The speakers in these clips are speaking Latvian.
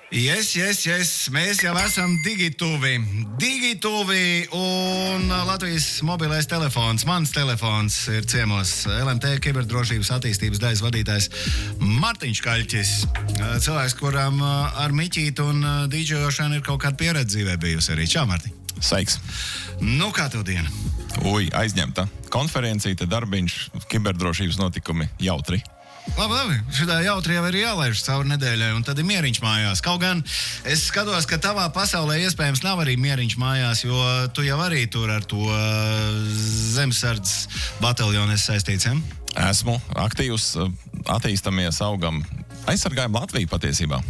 Yes, mēs jau esam digituvi un Latvijas mobilais telefons, mans telefons ir ciemos LMT kiberdrošības attīstības daļas vadītājs Martiņš Kaļķis. Cilvēks, kuram ar miķītu un dīdžošanu ir kaut kāda pieredze dzīvē bijusi arī. Čau, Martiņ! Sveiks! Nu, kā tev diena? Aizņemta. Konferencīte, darbiņš, kiberdrošības notikumi jautri. Labi, šitā jautri jau ir jālaiž cauri nedēļai, un tad ir mieriņš mājās. Kaut gan es skatos, ka tavā pasaulē iespējams nav arī mieriņš mājās, jo tu jau arī tur ar to zemesardzes bataljonu esi saistīts, ja? Esmu aktīvs, attīstamies, augam. Aizsargājam Latviju patiesībā.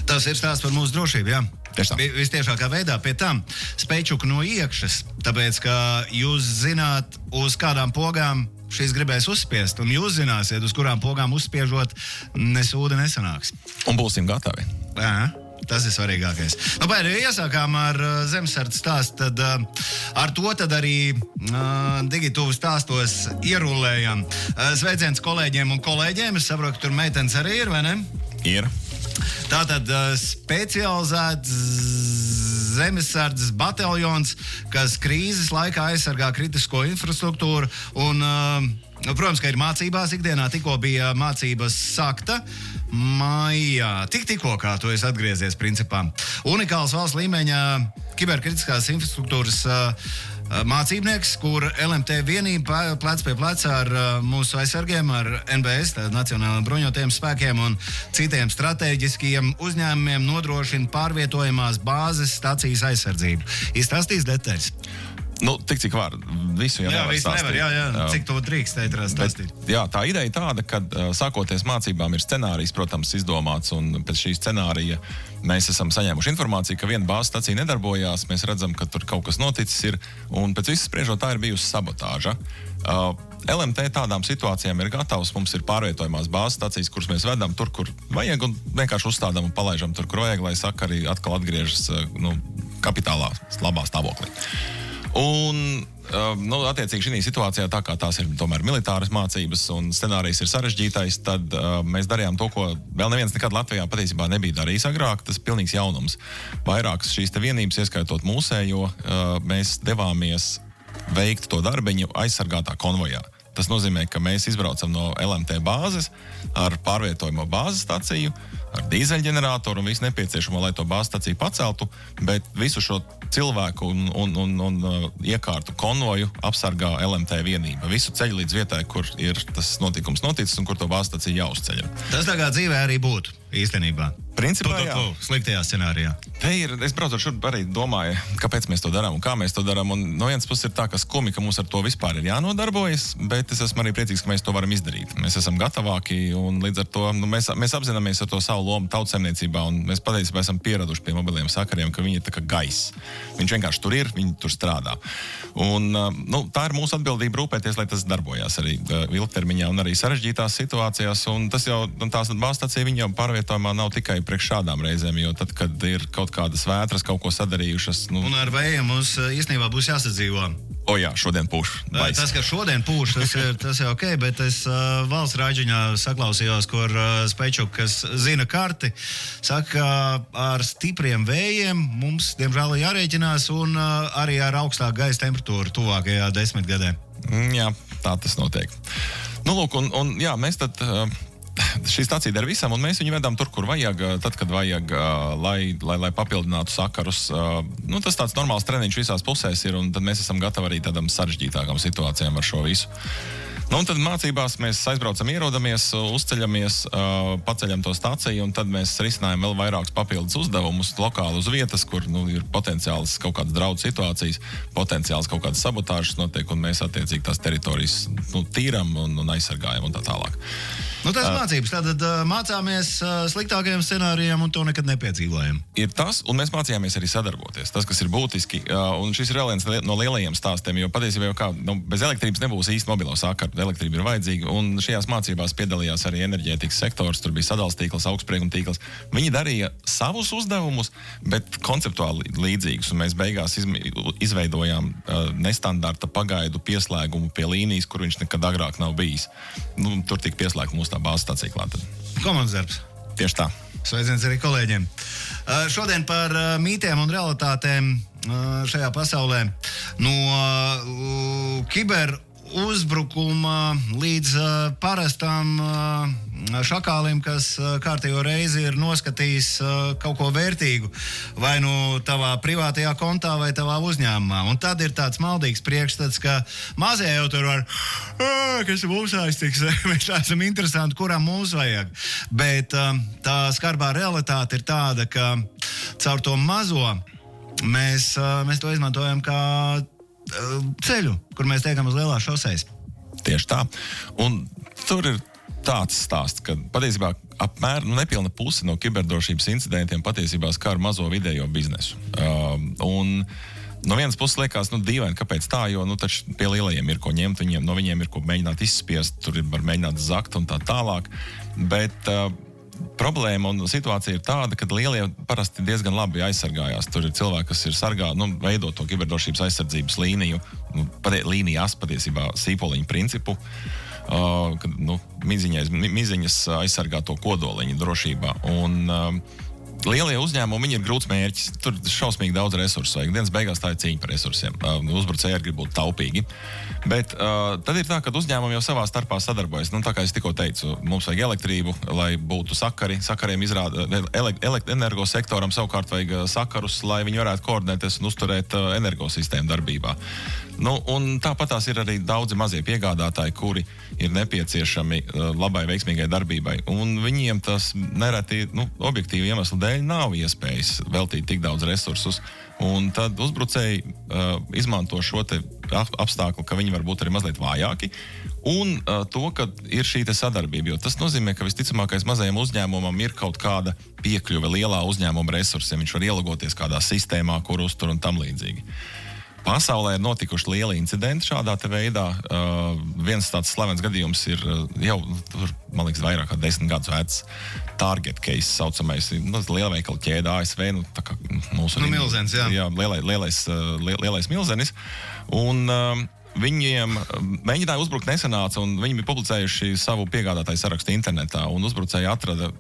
Tas ir stāsts par mūsu drošību, jā? Tieši tā. Vistiešākā veidā pie tam spēčuku no iekšas, tāpēc, ka jūs zināt, uz kādām pogām šīs gribēs uzspiest, un jūs zināsiet, uz kurām pogām uzspiežot, nesūda nesanāks. Un būsim gatavi. Jā, tas ir svarīgākais. Nu, ja iesākām ar zemesardzes stāstu, tad ar to tad arī digituvu stāstos ierullējam. Sveiciens kolēģiem un kolēģiem. Es saprotu, ka tur meitenes arī ir, vai ne? Ir. Tātad specializēts zemesardzes bataljons, kas krīzes laikā aizsargā kritisko infrastruktūru. Un, protams, ka ir mācībās ikdienā. Tikko bija mācības sākta maijā. Tikko kā tu esi atgriezies, principā. Unikāls valsts līmeņa kiberkritiskās infrastruktūras mācībnieks, kur LMT vienība plec pie pleca ar mūsu aizsargiem, ar NBS, Nacionālajiem bruņotajiem spēkiem un citiem strateģiskiem uzņēmumiem nodrošina pārvietojamās bāzes stacijas aizsardzību. Izstāstīs detaļas. Nu, tik cik var. Visu jau nevar stāstīt. Jā. Cik to drīkstēt stāstīt. Jā, tā ideja tāda, ka sākoties mācībām ir scenārijs, protams, izdomāts, un pēc šī scenārija mēs esam saņēmuši informāciju, ka viena bāzes stacija nedarbojās, mēs redzam, ka tur kaut kas noticis ir, un pēc visas spriežot tā ir bijusi sabotāža. LMT tādām situācijām ir gatavs, mums ir pārvietojamās bāzes stacijas, kuras mēs vedam tur, kur vajag, un vienkārši uzstādām un palaižam tur, kur vajag, lai sakari atkal atgriežas kapitālā labā stāvoklī. Un, attiecīgi šī situācijā, tā kā tās ir tomēr militāras mācības un scenārijs ir sarežģītais, tad mēs darījām to, ko vēl neviens nekad Latvijā patiesībā nebija darījis agrāk. Tas ir pilnīgs jaunums. Vairākas šīs te vienības, ieskaitot mūsējo, mēs devāmies veikt to darbiņu aizsargātā konvojā. Tas nozīmē, ka mēs izbraucam no LMT bāzes ar pārvietojamo bāzes staciju, ar dīzeļģeneratoru un visu nepieciešamo, lai to bāzes staciju paceltu, bet visu šo cilvēku un iekārtu konvoju apsargā LMT vienība. Visu ceļu līdz vietai, kur ir tas notikums noticis un kur to bāzes staciju jāuzceļ. Tas tā kā dzīvē arī būtu, īstenībā. Principā, jā. Sliktajā scenārijā. Te ir, es braucot šur arī domāju, kāpēc mēs to darām un kā mēs to darām. Un no vienas puses ir tā, ka skumji, ka mums ar to vispār ir jānodarbojas, bet es esmu arī priecīgs, ka mēs to varam izdarīt. Mēs esam gatavāki un līdz ar to mēs apzināmies ar to savu lomu tautsaimniecībā un mēs patiesībā esam pieraduši pie mobiliem sakariem, ka viņi ir tā kā gaiss. Viņš vienkārši tur ir, viņi tur strādā. Un tā ir mūsu atbildība rūpēties, lai tas darbojās arī ilgtermiņā un arī sarežģītās situācijās. Un tas jau, tās bāzes stacija viņa jau pārvietojumā nav tikai priekš šādām reizēm, jo tad, kad ir kaut kādas vētras, kaut ko sadarījušas... Un ar vējiem mums īstenībā būs jāsadzīvo. Jā, šodien pūš. Tas, ka šodien pūš, tas ir ok, bet es valsts rāģiņā saklausījos, kur Spečuk, kas zina karti, saka, ar stipriem vējiem mums, diemžēl, jārēķinās un arī ar augstāku gaisa temperatūru tuvākajā 10 gadē. Jā, tā tas notiek. Lūk, un jā, mēs tad... Šī stacija der visam, un mēs viņu vedam tur, kur vajag, tad, kad vajag, lai papildinātu sakarus. Tas tāds normāls treniņš visās pusēs ir, un tad mēs esam gatavi arī tādam sarežģītākam situācijām ar šo visu. Un tad mācībās mēs aizbraucam, ierodamies, uzceļamies, paceļam to staciju, un tad mēs risinājam vēl vairākus papildus uzdevumus lokāli uz vietas, kur ir potenciāls kaut kādas draudu situācijas, potenciāls kaut kādas sabotāžas notiek, un mēs attiecīgi tās teritorijas tīram un aizsargājam un tā tālāk. Tas mācības. Tātad mācāmies sliktākajiem scenārijiem un to nekad nepiedzīvojam. Ir tas, un mēs mācījāmies arī sadarboties. Tas, kas ir būtiski, un šis ir viens no lielajiem stāstiem, jo patiesībā jau kā, bez elektrības nebūs īsti mobilo sakaru. Elektrība ir vajadzīga, un šajās mācībās piedalījās arī enerģētikas sektors, tur bija sadalstīkls, augstsprieguma tīkls. Viņi darīja savus uzdevumus, bet konceptuāli līdzīgus, un mēs beigās izveidojām nestandarta pagaidu pieslēgumu pie līnijas, kur viņš nekad agrāk nav bijis. Tur tika pieslēgta mūsu tā bāzes stacija klāta. Komandas darbs. Tieši tā. Sveiciens arī kolēģiem. Šodien par mītiem un realitātēm šajā pasaulē. No kiber uzbrukuma līdz parastam šakālim, kas kārtējo reizi ir noskatījis kaut ko vērtīgu vai nu tavā privātajā kontā vai tavā uzņēmumā. Un tad ir tāds maldīgs priekšstats, ka mazie jau tur var, kas mums aiztiks, mēs esam interesanti, kuram mums vajag. Bet tā skarbā realitāte ir tāda, ka caur to mazo mēs to izmantojam kā ceļu, kur mēs tiekam uz lielās šoseis. Tieši tā. Un tur ir tāds stāsts, ka patiesībā apmēram nepilna puse no kiberdrošības incidentiem patiesībā skar mazo vidējo biznesu. Un no vienas puses liekas, dīvaini, kāpēc tā, jo taču pie lielajiem ir ko ņemt, no viņiem ir ko mēģināt izspiest, tur var mēģināt zakt un tā tālāk. Bet problēma un situācija ir tāda, ka lielie parasti diezgan labi aizsargājās. Tur ir cilvēki, kas ir veidot to kiberdrošības aizsardzības līniju, līnijās patiesībā sīpoliņu principu, kad miziņas aizsargā to kodoliņu drošībā. Un lielie uzņēmumi, viņi ir grūts mērķis. Tur šausmīgi daudz resursu vajag. Dienas beigās tā ir cīņa par resursiem. Uzbrucēji arī grib būt taupīgi. Bet tad ir tā, ka uzņēmumi jau savā starpā sadarbojas. Tā kā es tikko teicu, mums vajag elektrību, lai būtu sakari. Sakariem izrāda energosektoram savukārt vajag sakarus, lai viņi varētu koordinēties un uzturēt energosistēmu darbībā. Un tāpat tās ir arī daudzi mazie piegādātāji, kuri ir nepieciešami labai veiksmīgai darbībai. Un viņiem tas nereti, objektīvi iemeslu dēļ nav iespējas veltīt tik daudz resursus. Un tad uzbrucēji izmanto šo te apstākļu, ka viņi var būt arī mazliet vājāki. Un to, ka ir šī te sadarbība, jo tas nozīmē, ka visticamākais mazajam uzņēmumam ir kaut kāda piekļuve lielā uzņēmuma resursiem. Viņš var ielagoties kādā sistēmā, kur uztur un tam līdzīgi. Pasaulē ir notikuši lieli incidenti šādā te veidā. Viens tāds slavens gadījums ir jau, man liekas, vairāk kā 10 gadus vecs Target case saucamais. Lielveikalu ķēde ASV, tā kā mūsu... milzenis, jā. Jā, lielais milzenis. Un viņiem mēģināja uzbrukt nesanāca, un viņi bija publicējuši savu piegādātāju sarakstu internetā, un uzbrucēji atrada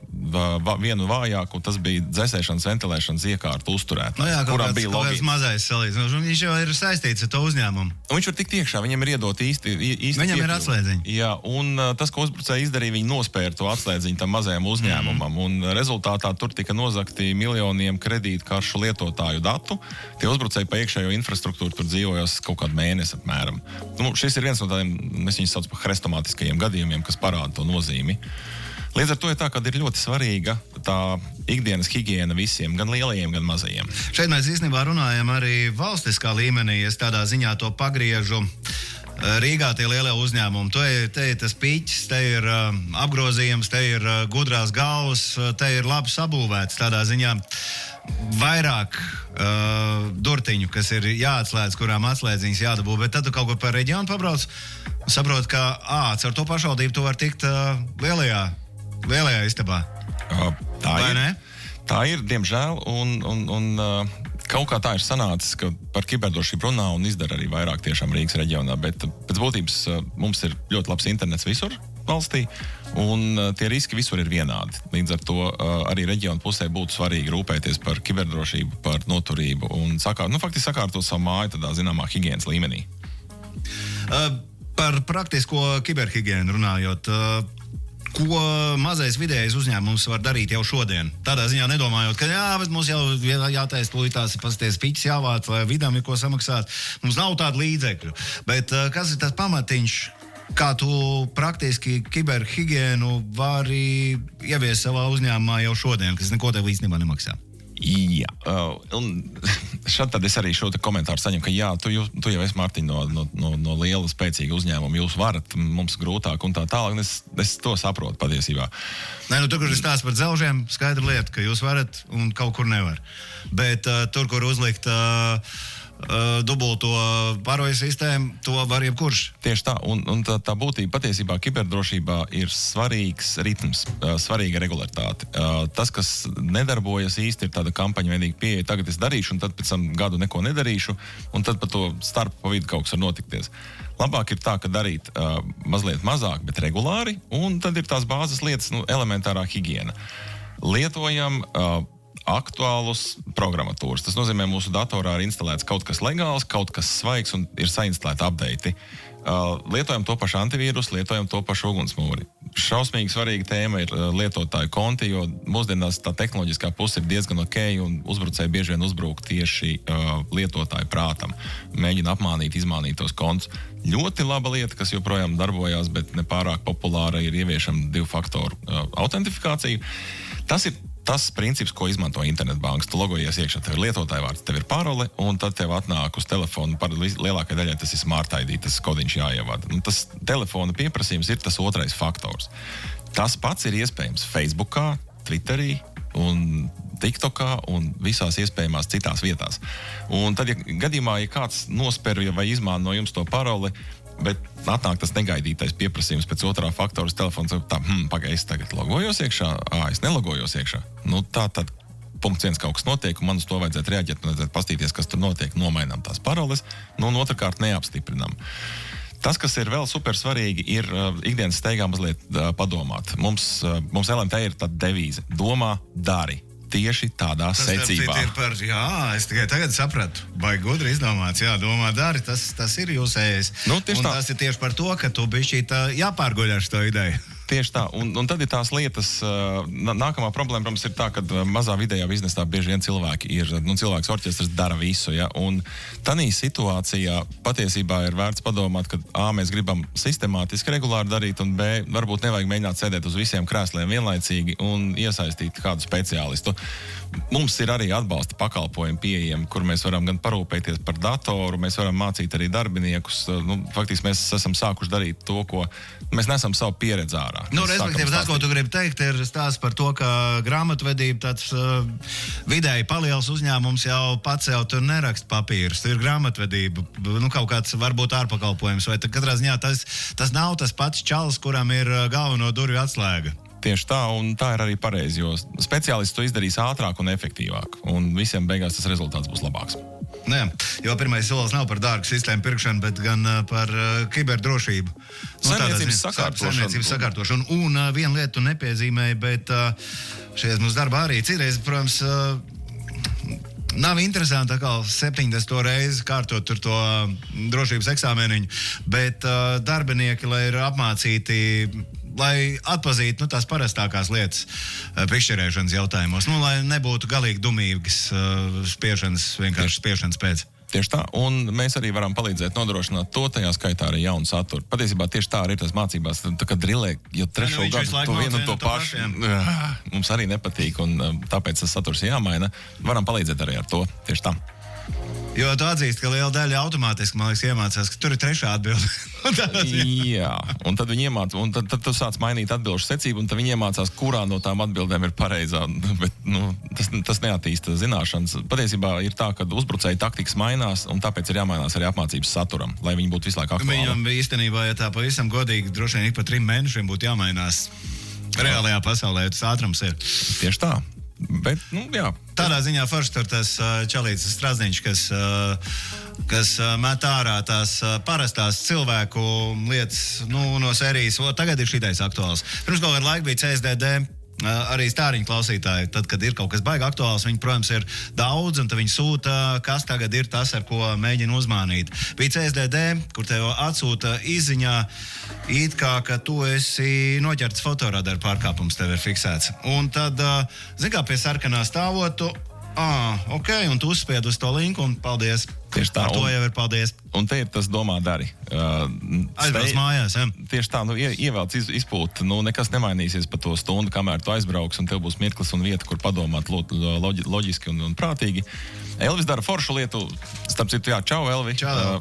vienu vājāku, tas bija dzēsēšanas, ventilēšanas iekārtu uzturētājs, kuram bija logins. Mazais salīdzinājums, un viņš jau ir saistīts ar to uzņēmumu. Un viņš var tikt iekšā, viņam ir iedot īsti viņam ir atslēdziņa. Jā, un tas, ko uzbrucēji izdarīja, viņi nospēra to atslēdziņu tam mazajam uzņēmumam, un rezultātā tur tika nozagti miljoniem kredītkaršu lietotāju datu. Tie uzbrucēji pa iekšējo infrastruktūru tur dzīvojās kaut kādu mēnesi apmēram. Šis ir viens no tādiem, mēs viņus sauc par hrestomātiskajiem gadījumiem, kas parāda to nozīmi. Līdz ar to ir tā, ka ir ļoti svarīga tā ikdienas higiēna visiem, gan lielajiem, gan mazajiem. Šeit mēs īstenībā runājam arī valstiskā līmenī, es tādā ziņā to pagriežu. Rīgā tie lielie uzņēmumi, te ir tas piķis, te ir apgrozījums, te ir gudrās galvas, te ir labi sabūvēts tādā ziņā. Vairāk durtiņu, kas ir jāatslēdz, kurām atslēdziņas jādabū, bet tad tu kaut kur par reģionu pabrauc un saprot, ka ar to pašvaldību tu var tikt lielajā istabā. Tā ir, diemžēl, un kaut kā tā ir sanācis, ka par kiberdrošību runā un izdara arī vairāk tiešām Rīgas reģionā, bet pēc būtības mums ir ļoti labs internets visur valstī, un tie riski visur ir vienādi. Līdz ar to arī reģionu pusē būtu svarīgi rūpēties par kiberdrošību, par noturību un faktiski sakārtot savu māju tādā zināmā higienas līmenī. Par praktisko kiberhigienu runājot, ko mazais vidējais uzņēmums var darīt jau šodien? Tādā ziņā nedomājot, ka bet mums jau jātaisa tūlītās pasties piķis jāvāc, lai vidam ir ko samaksāt. Mums nav tādu līdzekļu. Bet kas ir tas pamatiņš, kā tu praktiski kiberhigienu vari ieviest savā uzņēmumā jau šodien, kas neko tev īstenībā nemaksā? Jā, un šad tad es arī šo komentāru saņemu, ka jā, tu jau esi, Mārtiņ, no liela spēcīga uzņēmuma, jūs varat, mums grūtāk un tā tālāk, un es to saprotu patiesībā. Tur, kur ir stāsts par dzelžiem, skaidra lieta, ka jūs varat un kaut kur nevar. Bet tur, kur uzlikt dubulto pāroju sistēmu, to var jebkurš. Tieši tā, un tā būtība patiesībā kiberdrošībā ir svarīgs ritms, svarīga regularitāte. Tas, kas nedarbojas īsti, ir tāda kampaņveidīga pieeja, tagad es darīšu, un tad pēc tam gadu neko nedarīšu, un tad pa to starp pa vidu kaut kas var notikties. Labāk ir tā, ka darīt mazliet mazāk, bet regulāri, un tad ir tās bāzes lietas, elementārā higiena. Lietojam aktuālus programmatūras. Tas nozīmē, mūsu datorā ir instalēts kaut kas legāls, kaut kas svaigs un ir sainstalēti updati. Lietojam to pašu antivīrusu, lietojam to pašu ugunsmūri. Šausmīgi svarīga tēma ir lietotāju konti, jo mūsdienās tā tehnoloģiskā puse ir diezgan ok, un uzbrucēji bieži vien uzbrūk tieši lietotāju prātam. Mēģina apmānīt, izmānīt tos kontus. Ļoti laba lieta, kas joprojām darbojās, bet nepārāk populāra, ir ieviešama 2-faktoru autentifikācija. Tas ir tas princips, ko izmanto internetbankas. Tu logojies iekšā, tev ir lietotāja vārds, tev ir parole, un tad tev atnāk uz telefonu. Lielākai daļai tas ir Smart ID, tas kodiņš jāievada. Tas telefona pieprasījums ir tas otrais faktors. Tas pats ir iespējams Facebookā, Twitterī un TikTokā un visās iespējamās citās vietās. Un tad, gadījumā, ja kāds nosper vai izmāna no jums to paroli, bet atnāk tas negaidītais pieprasījums pēc otrā faktora telefons, pagaid, es tagad logojos iekšā, es nelogojos iekšā. Tā tad punkts 1 kaut kas notiek, un man uz to vajadzētu reaģēt, un vajadzētu pastīties, kas tur notiek, nomainām tās paroles, un otrkārt neapstiprinām. Tas, kas ir vēl super svarīgi, ir ikdienas steigā mazliet padomāt. Mums LMT ir tāda devīze. Domā, dari. Tieši tādā secībā. Es tikai tagad sapratu. Vai gudri izdomāts, domā, dari, tas ir jūsējais. Tas ir tieši par to, ka tu bišķīt jāpārguļ ar šo ideju. Tieši tā, un tad ir tās lietas, nākamā problēma, protams, ir tā, ka mazā vidējā biznesā bieži vien cilvēks orķestrs dara visu, un tādā situācijā patiesībā ir vērts padomāt, ka A, mēs gribam sistemātiski, regulāri darīt, un B, varbūt nevajag mēģināt sēdēt uz visiem krēsliem vienlaicīgi un iesaistīt kādu speciālistu. Mums ir arī atbalsta pakalpojumi pieejami, kur mēs varam gan parūpēties par datoru, mēs varam mācīt arī darbiniekus. Faktiski mēs esam sākuši darīt to, ko mēs nesam savu pieredzi ārā. Respektīvi, tas, ko tu gribi teikt, ir stāsts par to, ka grāmatvedība tāds vidēji paliels uzņēmums jau pats tur neraksta papīrus. Ir grāmatvedība, kaut kāds varbūt ārpakalpojums, vai katrā ziņā tas nav tas pats čalis, kuram ir galveno durvju atslēga. Tieši tā, un tā ir arī pareizi, jo speciālists to izdarīs ātrāk un efektīvāk, un visiem beigās tas rezultāts būs labāks. Jā, jo pirmais solis nav par dārgu sistēmu pirkšanu, bet gan par kiberdrošību. Saimniecības sakārtošanu. Un vienu lietu tu nepiezīmēji, bet šeit mums darbā arī citreiz, protams, nav interesanti atkal 70. reizi kārtot tur to drošības eksāmeniņu, bet darbinieki, lai ir apmācīti, lai atpazītu tās parastākās lietas pišķirēšanas jautājumos, lai nebūtu galīgi dumīgas vienkārši spiešanas pēc. Tieši tā, un mēs arī varam palīdzēt nodrošināt to, tajā skaitā arī jaunu saturu. Patiesībā tieši tā arī tas mācībās, tā kā drillē, jo trešo gadu to vienu to pašu mums arī nepatīk, un tāpēc tas saturs jāmaina. Varam palīdzēt arī ar to, tieši tā. Jo tu atzīsti, ka liela daļa automātiski, man liekas, iemācās, ka tur ir trešā atbilde. Jā, un tad viņi iemācās, un tad tu sāc mainīt atbilžu secību, un tad viņi iemācās, kurā no tām atbildēm ir pareizā. Bet tas neattīsta zināšanas. Patiesībā ir tā, ka uzbrucēji taktikas mainās, un tāpēc ir jāmainās arī apmācības saturam, lai viņi būtu visu laiku aktuāli. Viņam īstenībā, ja tā pavisam godīgi, droši vien ik pa 3 mēnešiem būtu jāmainās. Reālajā pasaulē tas ātrums ir. Tieši tā. Bet, jā. Tādā ziņā forši tur tas čalīts Strazdiņš, kas met ārā tās parastās cilvēku lietas no sērijas. Tagad ir šitais aktuāls. Pirms kaut kādu laiku bija CSDD. Arī stāriņu klausītāji, tad, kad ir kaut kas baigi aktuāls, viņi, protams, ir daudz, un tad viņi sūta, kas tagad ir tas, ar ko mēģina uzmānīt. Bija CSDD, kur tev atsūta izziņā, it kā, ka tu esi noķerts fotoradaru pārkāpums, tev ir fiksēts. Un tad, zin kā, pie sarkanā stāvotu, ok, un tu uzspied uz to linku, un paldies. Tieši tā. Ar to jau ir paldies. Un te ir tas domā dari. Aizbrauc mājās, Tieši tā, ievelc izpūt, nekas nemainīsies pa to stundu, kamēr tu aizbrauks, un tev būs mirklis un vieta, kur padomāt loģiski un prātīgi. Elvis dara foršu lietu, starp citu, čau, Elvi. Čau.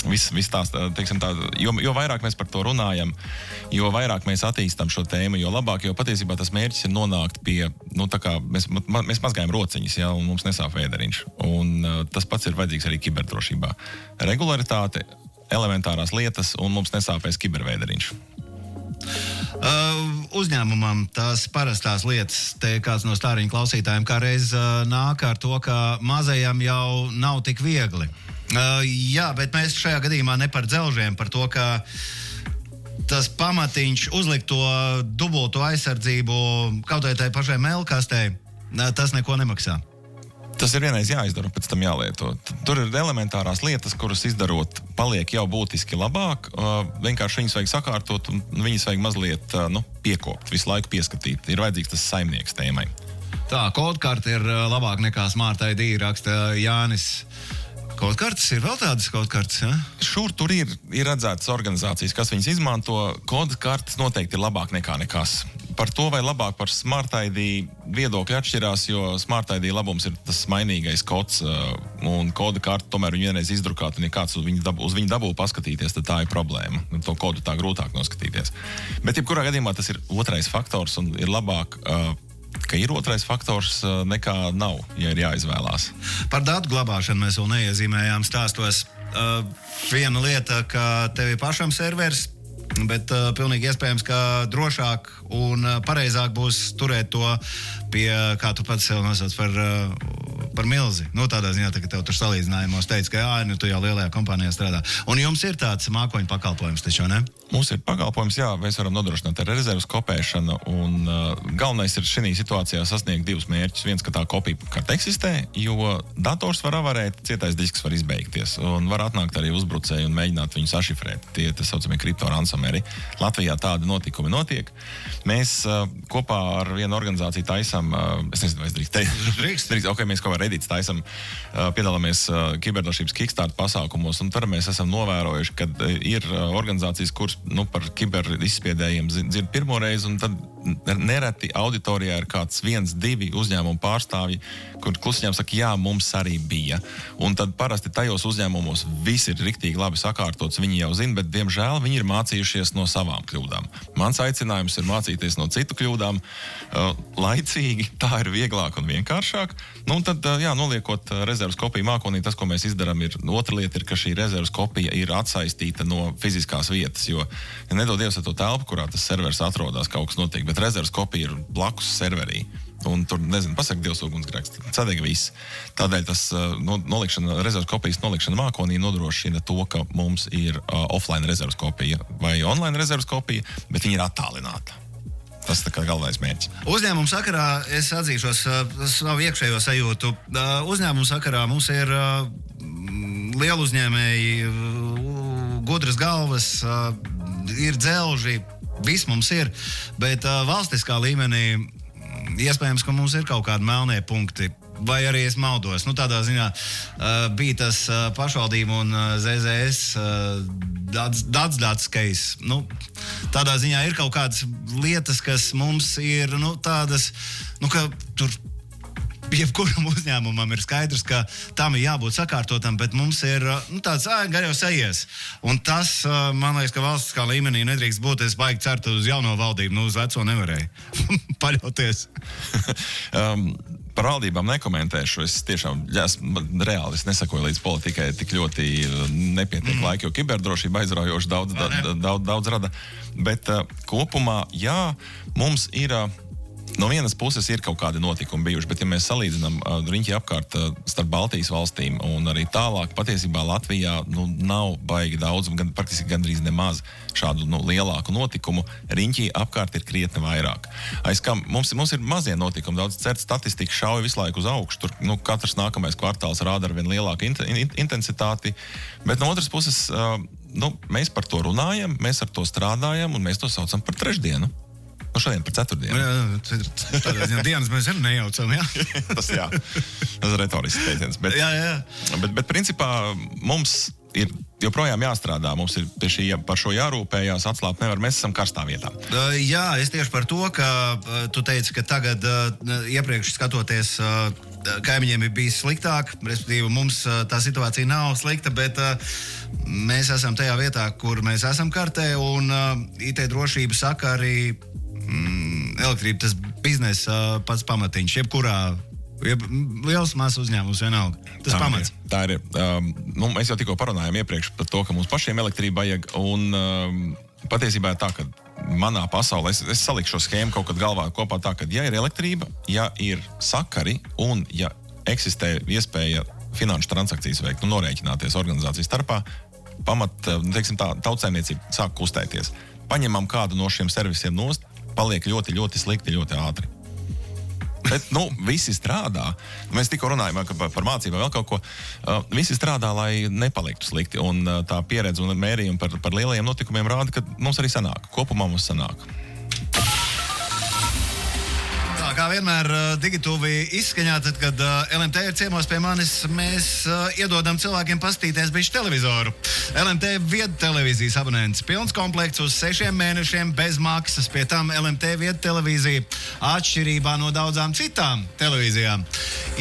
Viss tās, teiksim tā, jo vairāk mēs par to runājam, jo vairāk mēs attīstam šo tēmu, jo labāk, jo patiesībā tas mērķis ir nonākt pie, tā kā mēs mazgājam rociņas, un mums nesāp vēderiņš. Un tas pats ir vajadzīgs arī kiberdrošībā. Regularitāte, elementārās lietas, un mums nesāpēs kibervēderiņš. Uzņēmumam tās parastās lietas, te kāds no stāriņu klausītājiem kā reiz nāk ar to, ka mazajam jau nav tik viegli. Jā, bet mēs šajā gadījumā ne par dzelžiem, par to, ka tas pamatiņš uzlikt to dubulto aizsardzību kaut vai tai pašai mēlkastē, tas neko nemaksā. Tas ir vienreiz jāizdara, pēc tam jālieto. Tur ir elementārās lietas, kuras izdarot paliek jau būtiski labāk. Vienkārši viņas vajag sakārtot un viņas vajag mazliet piekopt, visu laiku pieskatīt. Ir vajadzīgs tas saimnieks tēmai. Tā, kodkarta ir labāk nekā Smart ID, raksta Jānis. Kodkartes ir vēl tādas kodkartes, ja? Šur tur ir redzētas organizācijas, kas viņas izmanto. Kodkartes noteikti ir labāk nekā nekas. Par to, vai labāk par Smart ID viedokļi atšķirās, jo Smart ID labums ir tas mainīgais kods, un koda karta tomēr viņu vienreiz izdrukāt, un ja kāds uz viņu dabū paskatīties, tad tā ir problēma. To kodu tā grūtāk noskatīties. Bet jebkurā gadījumā tas ir otrais faktors, un ir labāk, ka ir otrais faktors nekā nav, ja ir jāizvēlās. Par datu glabāšanu mēs vēl neiezīmējām stāstos. Viena lieta, ka tev ir pašam serveris, bet pilnīgi iespējams, ka drošāk un pareizāk būs turēt to pie, kā tu pats sev nosauc, par milzi. Tādā ziņā, ka tev tur salīdzinājumos teica, ka tu jau lielajā kompānijā strādā. Un jums ir tāds mākoņu pakalpojums, taču, ne? Mums ir pakalpojums, jā, mēs varam nodrošināt ar rezervas kopēšanu, un galvenais ir šī situācijā sasniegt divus mērķus. Viens, ka tā kopija karta eksistē, jo dators var avarēt, cietais disks var izbeigties, un var atnākt arī uzbrucēji un mēģināt viņu sašifrēt. Tie tā saucamie kripto ransomeri. Latvijā tādi notikumi notiek. Mēs kopā ar vienu organizāciju taisam, es nezinu, vai es drīkst teikt. Drīkst. Ok, mēs kopā ar Edits taisam, piedalāmies kiberdrošības Kickstart pasākumos, un tur mēs esam novērojuši, ka ir organizācijas, kuras par kiber izspiedējiem dzird pirmo reizi, un tad nereti auditorijā ir kāds 1-2 uzņēmumu pārstāvji, kur klusiņām saka, jā, mums arī bija. Un tad parasti tajos uzņēmumos viss ir riktīgi labi sakārtots, viņi jau zina, bet diemžēl viņi ir mācījušies no savām kļūdām. Mans aicinājums ir mācīties no citu kļūdām laicīgi, tā ir vieglāk un vienkāršāk. Un tad, noliekot rezervas kopiju mākonī, tas, ko mēs izdarām, ir otra lieta, ir, ka šī rezervas kopija ir atsaistīta no fiziskās vietas, jo nedod Dievs ar to telpu, kurā tas servers atrodas, kaut kas notiek, bet rezervas kopija ir blakus serverī. Un tur, pasaka Dievs ugunsgrēks, sadeg viss. Tādēļ tas rezervas kopijas nolikšana mākonī nodrošina to, ka mums ir offline rezervas kopija vai online rezervas kopija, bet viņa ir attālināta. Tas tā kā galvenais mērķis. Uzņēmumu sakarā es atzīšos savu iekšējo sajūtu. Uzņēmumu sakarā mums ir lielu uzņēmēji, gudras galvas, ir dzelži, viss mums ir, bet valstiskā līmenī iespējams, ka mums ir kaut kādi melnie punkti. Vai arī es maldos. Tādā ziņā bija tas pašvaldību un ZZS dats case. Tādā ziņā ir kaut kādas lietas, kas mums ir tādas, ka tur jebkuram uzņēmumam ir skaidrs, ka tam ir jābūt sakārtotam, bet mums ir tāds gar jau sajies. Un tas, man liekas, ka valstiskā līmenī nedrīkst būt. Es baigi certu uz jauno valdību, uz veco nevarēju paļauties. Par valdībām nekomentēšu. Es tiešām reāli nesakoju līdz politikai, tik ļoti nepietiek laika, jo kiberdrošība aizraujoši daudz rada. Bet kopumā, jā, mums ir... No vienas puses ir kaut kādi notikumi bijuši, bet ja mēs salīdzinām riņķi apkārt starp Baltijas valstīm un arī tālāk, patiesībā Latvijā nav baigi daudz, praktiski gandrīz nemaz šādu lielāku notikumu. Riņķi apkārt ir krietni vairāk. Mums ir mazie notikumi, daudz certs statistika šauja visu laiku uz augšu. Tur katrs nākamais kvartāls rāda ar vien lielāku intensitāti, bet no otras puses mēs par to runājam, mēs ar to strādājam un mēs to saucam par trešdienu. Šodien par ceturtdienu. Jā, tādā ziņā dienas mēs arī nejaucam, jā? Tas ir retorisks teiciens. Bet principā mums ir joprojām jāstrādā, mums ir par šo jārūpējās, atslābt nevar, mēs esam karstā vietā. Jā, es tieši par to, ka tu teici, ka tagad iepriekš skatoties kaimiņiem ir bijis sliktāk, respektīvi mums tā situācija nav slikta, bet mēs esam tajā vietā, kur mēs esam kartē, un IT drošība saka arī elektrība, tas biznesa pats pamatiņš, jebkurā liels mazs uzņēmums vienalga. Tas pamats. Tā ir. Mēs jau tikko parunājām iepriekš par to, ka mums pašiem elektrība vajag, un patiesībā ir tā, ka manā pasaulē, es salikšu šo schēmu kaut kad galvā kopā tā, ka ja ir elektrība, ja ir sakari un ja eksistē iespēja finanšu transakcijas veikt, norēķināties organizācijas starpā, teiksim tā, tautsēmniecība sāk kustēties. Paņemam kādu no šiem servisiem nost, paliek ļoti, ļoti slikti, ļoti ātri. Bet, visi strādā. Mēs tikko runājām par mācībām, vēl kaut ko. Visi strādā, lai nepaliktu slikti. Un tā pieredze un mērījumi par lielajiem notikumiem rāda, ka mums arī sanāk. Kopumā mums sanāk. Kā vienmēr Digituvi izskaņā, tad, kad LMT ir ciemos pie manis, mēs iedodam cilvēkiem pastīties bišķi televizoru. LMT viedu televīzijas abonents. Pilns komplekts uz 6 mēnešiem bez maksas. Pie tam LMT viedu televīzija atšķirībā no daudzām citām televīzijām.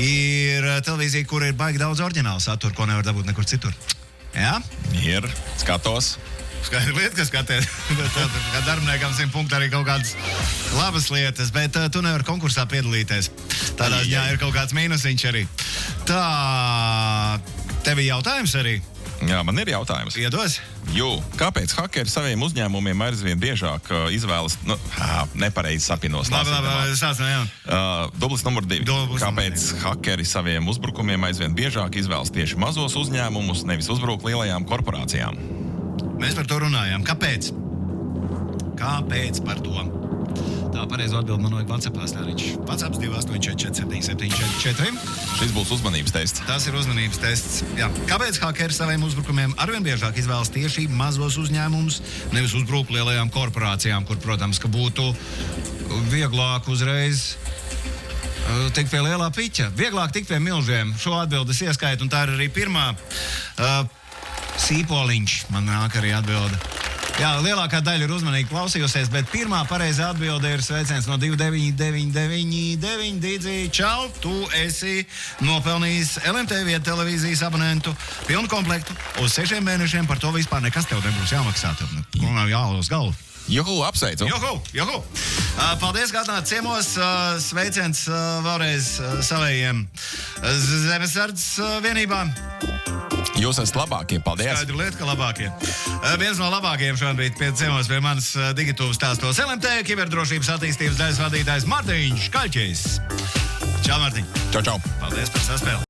Ir televīzija, kur ir baigi daudz oriģinālu saturu, ko nevar dabūt nekur citur. Jā? Ir, skatos. Skaidra lieta, ka skaties. Kā darbiniekam 100 punkti arī kaut kādas labas lietas, bet tu nevari konkursā piedalīties. Tādā ziņā ir kaut kāds mīnusiņš arī. Tā, tev ir jautājums arī? Jā, man ir jautājums. Iedos? Kāpēc hakeri saviem uzņēmumiem aizvien biežāk izvēlas, nepareizi sapinos? Labi, sācam, jā. Dublis numur 2. Kāpēc hakeri saviem uzbrukumiem aizvien biežāk izvēlas tieši mazos uzņēmumus, nevis uzbruk lielajām korporācijām? Mēs par to runājām. Kāpēc? Kāpēc par to? Tā pareizo atbildi man vajag WhatsAppā stāriņš. WhatsApps 2844774. Šis būs uzmanības tests. Tas ir uzmanības tests. Jā. Kāpēc hakeri saviem uzbrukumiem arvien biežāk izvēlas tieši mazos uzņēmumus, nevis uzbruk lielajām korporācijām, kur, protams, ka būtu vieglāk uzreiz tikt pie lielā piķa. Vieglāk tikt pie milžiem. Šo atbildes ieskaitu, un tā ir arī pirmā. Sīpoliņš, man nāk arī atbilde. Jā, lielākā daļa ir uzmanīgi klausījusies, bet pirmā pareizā atbilde ir sveiciens no 29999. Dīdzi, čau, tu esi nopelnījis LMT vietu televīzijas abonentu pilnu komplektu uz 6 mēnešiem, par to vispār nekas tev nebūs jāmaksā. Kur nav jālos galvu. Juhu, apsveicu! Juhu! Paldies, ka atnāc ciemos. Sveiciens vēlreiz savējiem zemesardzes vienībām. Jūs esat labākie, paldies! Skaidra lieta, ka labākie. Viens no labākajiem šobrīd ciemos pie manas Digituvas stāstos LMT kiberdrošības attīstības daļas vadītājs Mārtiņš Kaļķis. Čau, Mārtiņ! Čau! Paldies par saspēli!